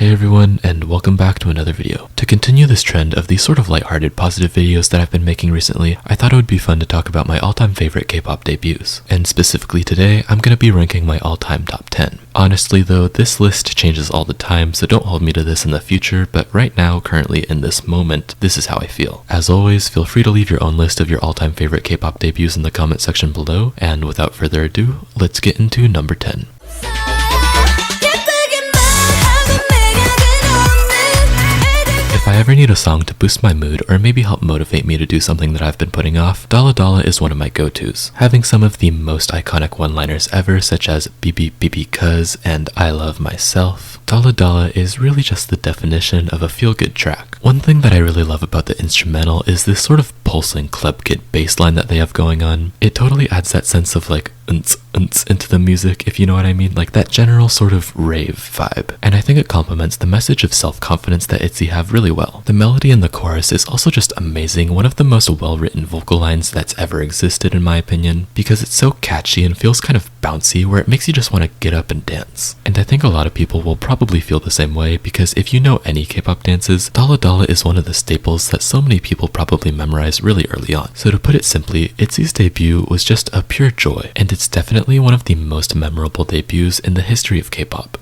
Hey everyone, and welcome back to another video. To continue this trend of these sort of lighthearted positive videos that I've been making recently, I thought it would be fun to talk about my all-time favorite K-pop debuts. And specifically today, I'm gonna be ranking my all-time top 10. Honestly though, this list changes all the time, so don't hold me to this in the future, but right now, currently in this moment, this is how I feel. As always, feel free to leave your own list of your all-time favorite K-pop debuts in the comment section below, and without further ado, let's get into number 10. If I ever need a song to boost my mood or maybe help motivate me to do something that I've been putting off, Dalla Dalla is one of my go-tos. Having some of the most iconic one-liners ever, such as beep beep beep beep cuz and I love myself, Dalla Dalla is really just the definition of a feel-good track. One thing that I really love about the instrumental is this sort of pulsing club kid bass line that they have going on. It totally adds that sense of like into the music, if you know what I mean, like that general sort of rave vibe. And I think it complements the message of self-confidence that ITZY have really well. The melody in the chorus is also just amazing, one of the most well-written vocal lines that's ever existed in my opinion, because it's so catchy and feels kind of bouncy where it makes you just want to get up and dance. And I think a lot of people will probably feel the same way, because if you know any K-pop dances, Dalla Dalla is one of the staples that so many people probably memorize really early on. So to put it simply, ITZY's debut was just a pure joy, and it's definitely one of the most memorable debuts in the history of K-pop.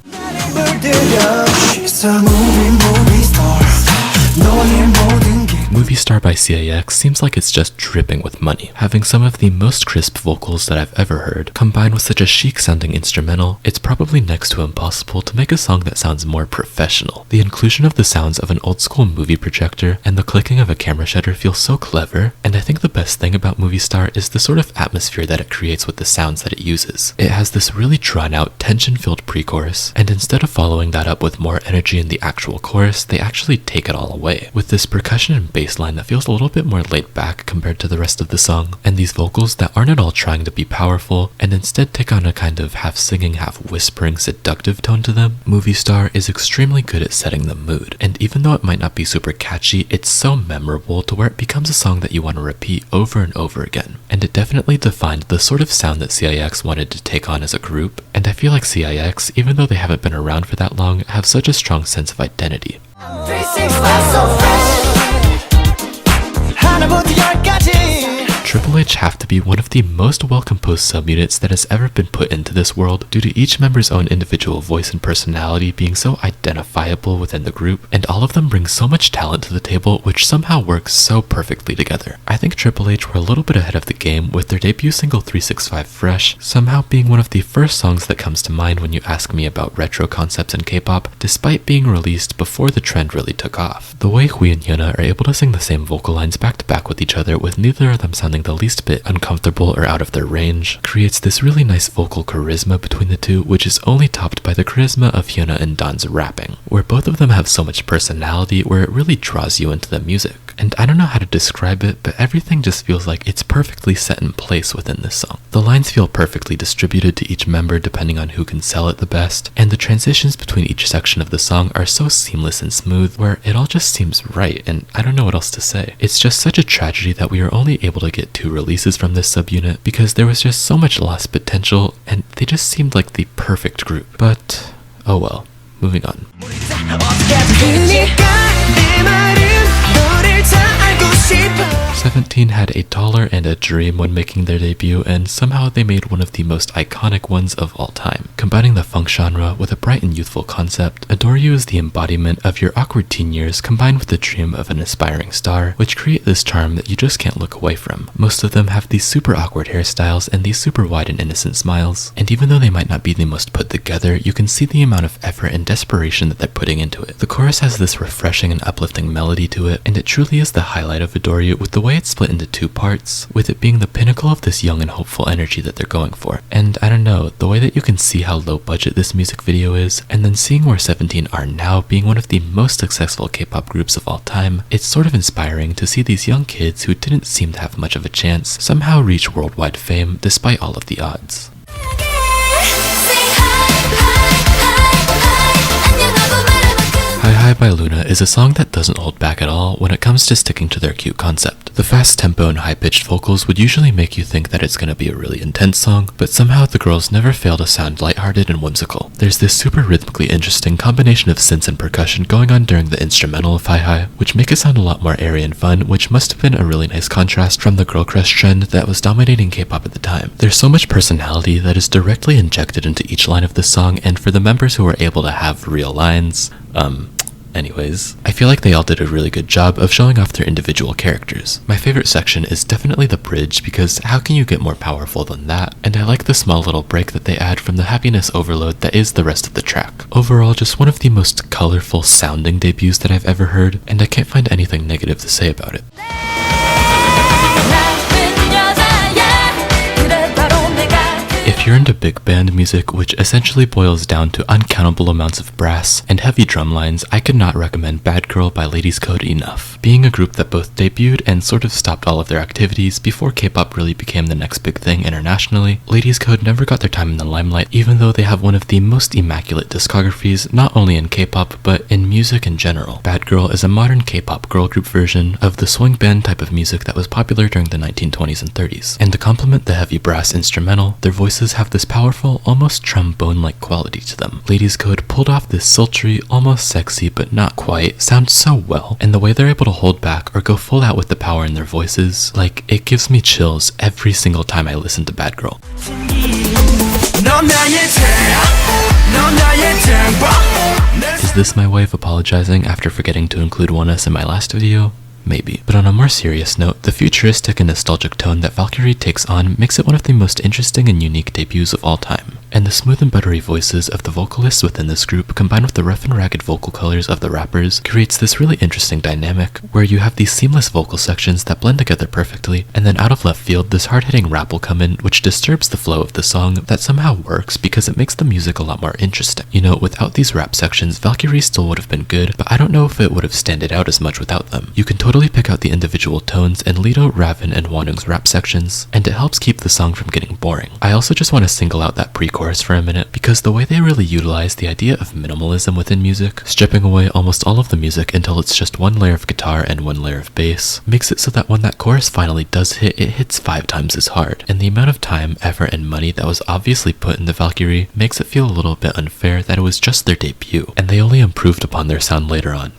Movie Star by CIX seems like it's just dripping with money. Having some of the most crisp vocals that I've ever heard, combined with such a chic sounding instrumental, it's probably next to impossible to make a song that sounds more professional. The inclusion of the sounds of an old school movie projector and the clicking of a camera shutter feels so clever, and I think the best thing about Movie Star is the sort of atmosphere that it creates with the sounds that it uses. It has this really drawn out, tension filled pre-chorus, and instead of following that up with more energy in the actual chorus, they actually take it all away, with this percussion and bass line that feels a little bit more laid back compared to the rest of the song, and these vocals that aren't at all trying to be powerful and instead take on a kind of half singing, half whispering, seductive tone to them. Movie Star is extremely good at setting the mood, and even though it might not be super catchy, it's so memorable to where it becomes a song that you want to repeat over and over again. And it definitely defined the sort of sound that CIX wanted to take on as a group, and I feel like CIX, even though they haven't been around for that long, have such a strong sense of identity. Triple H have to be one of the most well-composed subunits that has ever been put into this world due to each member's own individual voice and personality being so identifiable within the group, and all of them bring so much talent to the table which somehow works so perfectly together. I think Triple H were a little bit ahead of the game with their debut single 365 Fresh somehow being one of the first songs that comes to mind when you ask me about retro concepts in K-pop, despite being released before the trend really took off. The way Hui and Hyuna are able to sing the same vocal lines back to back with each other with neither of them sounding the least bit uncomfortable or out of their range creates this really nice vocal charisma between the two, which is only topped by the charisma of Hyuna and Don's rapping, where both of them have so much personality where it really draws you into the music. And I don't know how to describe it, but everything just feels like it's perfectly set in place within this song. The lines feel perfectly distributed to each member depending on who can sell it the best, and the transitions between each section of the song are so seamless and smooth where it all just seems right, and I don't know what else to say. It's just such a tragedy that we are only able to get 2 releases from this subunit because there was just so much lost potential and they just seemed like the perfect group. But oh well, moving on. 17 had a dollar and a dream when making their debut, and somehow they made one of the most iconic ones of all time. Combining the funk genre with a bright and youthful concept, Adore You is the embodiment of your awkward teen years combined with the dream of an aspiring star, which create this charm that you just can't look away from. Most of them have these super awkward hairstyles and these super wide and innocent smiles, and even though they might not be the most put together, you can see the amount of effort and desperation that they're putting into it. The chorus has this refreshing and uplifting melody to it, and it truly is the highlight of Adore You with the way it's split into 2 parts, with it being the pinnacle of this young and hopeful energy that they're going for. And I don't know, the way that you can see how low budget this music video is, and then seeing where 17 are now being one of the most successful K-pop groups of all time, it's sort of inspiring to see these young kids who didn't seem to have much of a chance somehow reach worldwide fame despite all of the odds. Hi by Loona is a song that doesn't hold back at all when it comes to sticking to their cute concept. The fast tempo and high-pitched vocals would usually make you think that it's gonna be a really intense song, but somehow the girls never fail to sound lighthearted and whimsical. There's this super rhythmically interesting combination of synths and percussion going on during the instrumental of Hi, which make it sound a lot more airy and fun, which must have been a really nice contrast from the girl crush trend that was dominating K-pop at the time. There's so much personality that is directly injected into each line of this song, and for the members who were able to have real lines, anyways, I feel like they all did a really good job of showing off their individual characters. My favorite section is definitely the bridge, because how can you get more powerful than that? And I like the small little break that they add from the happiness overload that is the rest of the track. Overall, just one of the most colorful sounding debuts that I've ever heard, and I can't find anything negative to say about it. If you're into big band music, which essentially boils down to uncountable amounts of brass and heavy drum lines, I could not recommend Bad Girl by Ladies Code enough. Being a group that both debuted and sort of stopped all of their activities before K-pop really became the next big thing internationally, Ladies Code never got their time in the limelight, even though they have one of the most immaculate discographies, not only in K-pop, but in music in general. Bad Girl is a modern K-pop girl group version of the swing band type of music that was popular during the 1920s and 30s. And to complement the heavy brass instrumental, their voices have this powerful, almost trombone-like quality to them. Ladies Code pulled off this sultry, almost sexy, but not quite, sound so well, and the way they're able to hold back or go full out with the power in their voices, like, it gives me chills every single time I listen to Bad Girl. Is this my way of apologizing after forgetting to include ONEUS in my last video? Maybe. But on a more serious note, the futuristic and nostalgic tone that Valkyrie takes on makes it one of the most interesting and unique debuts of all time. And the smooth and buttery voices of the vocalists within this group, combined with the rough and ragged vocal colors of the rappers, creates this really interesting dynamic where you have these seamless vocal sections that blend together perfectly, and then out of left field this hard-hitting rap will come in which disturbs the flow of the song that somehow works because it makes the music a lot more interesting. You know, without these rap sections, Valkyrie still would have been good, but I don't know if it would have standed out as much without them. You can totally pick out the individual tones in Lido, Raven, and Wanung's rap sections, and it helps keep the song from getting boring. I also just want to single out that pre-chorus for a minute, because the way they really utilize the idea of minimalism within music, stripping away almost all of the music until it's just one layer of guitar and one layer of bass, makes it so that when that chorus finally does hit, it hits 5 times as hard. And the amount of time, effort, and money that was obviously put into Valkyrie makes it feel a little bit unfair that it was just their debut, and they only improved upon their sound later on.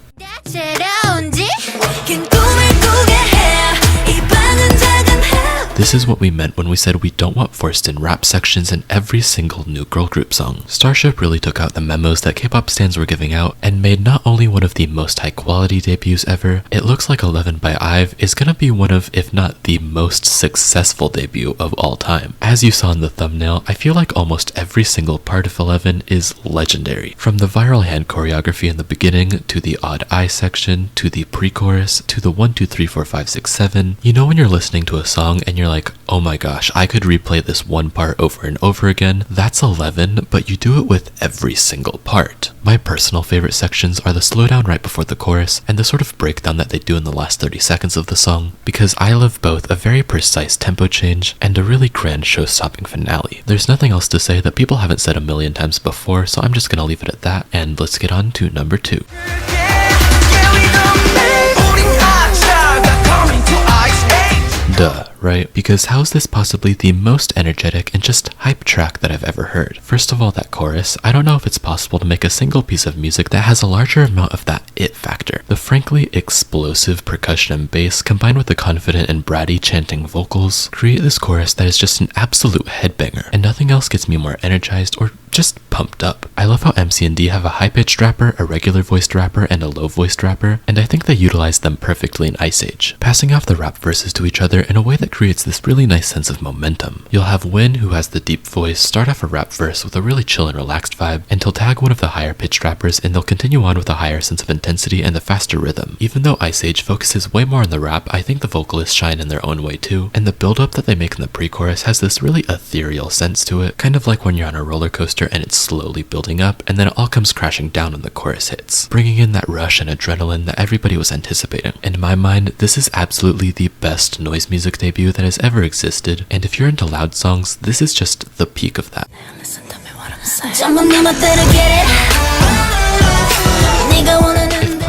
This is what we meant when we said we don't want forced-in rap sections in every single new girl group song. Starship really took out the memos that K-pop stans were giving out and made not only one of the most high-quality debuts ever, it looks like 11 by I.V is gonna be one of, if not the most successful debut of all time. As you saw in the thumbnail, I feel like almost every single part of 11 is legendary. From the viral hand choreography in the beginning, to the odd eye section, to the pre-chorus, to the 1, 2, 3, 4, 5, 6, 7. You know when you're listening to a song and you're like, oh my gosh, I could replay this one part over and over again? That's 11, but you do it with every single part. My personal favorite sections are the slowdown right before the chorus and the sort of breakdown that they do in the last 30 seconds of the song, because I love both a very precise tempo change and a really grand show-stopping finale. There's nothing else to say that people haven't said a million times before, so I'm just gonna leave it at that, and let's get on to number 2. Duh, right? Because how is this possibly the most energetic and just hype track that I've ever heard? First of all, that chorus, I don't know if it's possible to make a single piece of music that has a larger amount of that it factor. The frankly explosive percussion and bass combined with the confident and bratty chanting vocals create this chorus that is just an absolute headbanger, and nothing else gets me more energized or just pumped up. I love how MCND have a high-pitched rapper, a regular voiced rapper, and a low-voiced rapper, and I think they utilize them perfectly in Ice Age, passing off the rap verses to each other in a way that creates this really nice sense of momentum. You'll have Win, who has the deep voice, start off a rap verse with a really chill and relaxed vibe, and he'll tag one of the higher-pitched rappers, and they'll continue on with a higher sense of intensity and the faster rhythm. Even though Ice Age focuses way more on the rap, I think the vocalists shine in their own way too, and the build-up that they make in the pre-chorus has this really ethereal sense to it, kind of like when you're on a roller coaster and it's slowly building up, and then it all comes crashing down when the chorus hits, bringing in that rush and adrenaline that everybody was anticipating. In my mind, this is absolutely the best noise music debut that has ever existed, and if you're into loud songs, this is just the peak of that.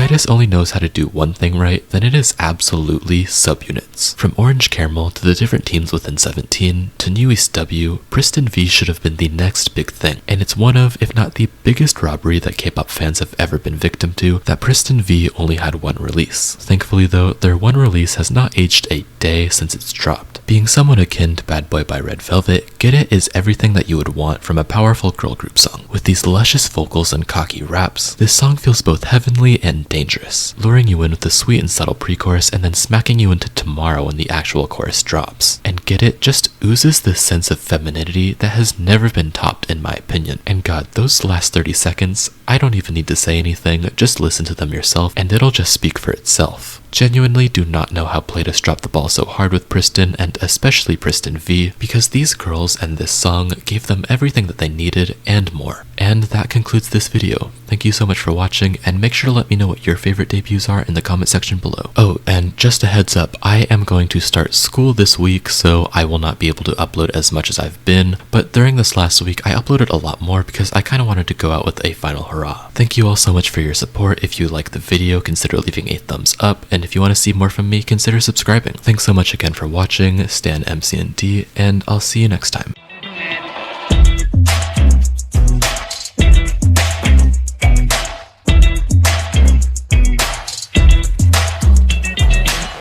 Midas only knows how to do one thing right, then it is absolutely subunits. From Orange Caramel to the different teams within 17 to New East W, Pristin V should have been the next big thing, and it's one of, if not the biggest robbery that K-pop fans have ever been victim to, that Pristin V only had one release. Thankfully though, their one release has not aged a day since it's dropped. Being somewhat akin to Bad Boy by Red Velvet, Get It is everything that you would want from a powerful girl group song. With these luscious vocals and cocky raps, this song feels both heavenly and dangerous, luring you in with the sweet and subtle pre-chorus and then smacking you into tomorrow when the actual chorus drops. And Get It just oozes this sense of femininity that has never been topped in my opinion. And god, those last 30 seconds, I don't even need to say anything, just listen to them yourself and it'll just speak for itself. Genuinely do not know how Playtas dropped the ball so hard with Pristin, and especially Pristin V, because these girls and this song gave them everything that they needed and more. And that concludes this video. Thank you so much for watching, and make sure to let me know what your favorite debuts are in the comment section below. Oh, and just a heads up, I am going to start school this week, so I will not be able to upload as much as I've been, but during this last week I uploaded a lot more because I kind of wanted to go out with a final hurrah. Thank you all so much for your support. If you like the video, consider leaving a thumbs up, and if you want to see more from me, consider subscribing. Thanks so much again for watching, stan MCND, and I'll see you next time.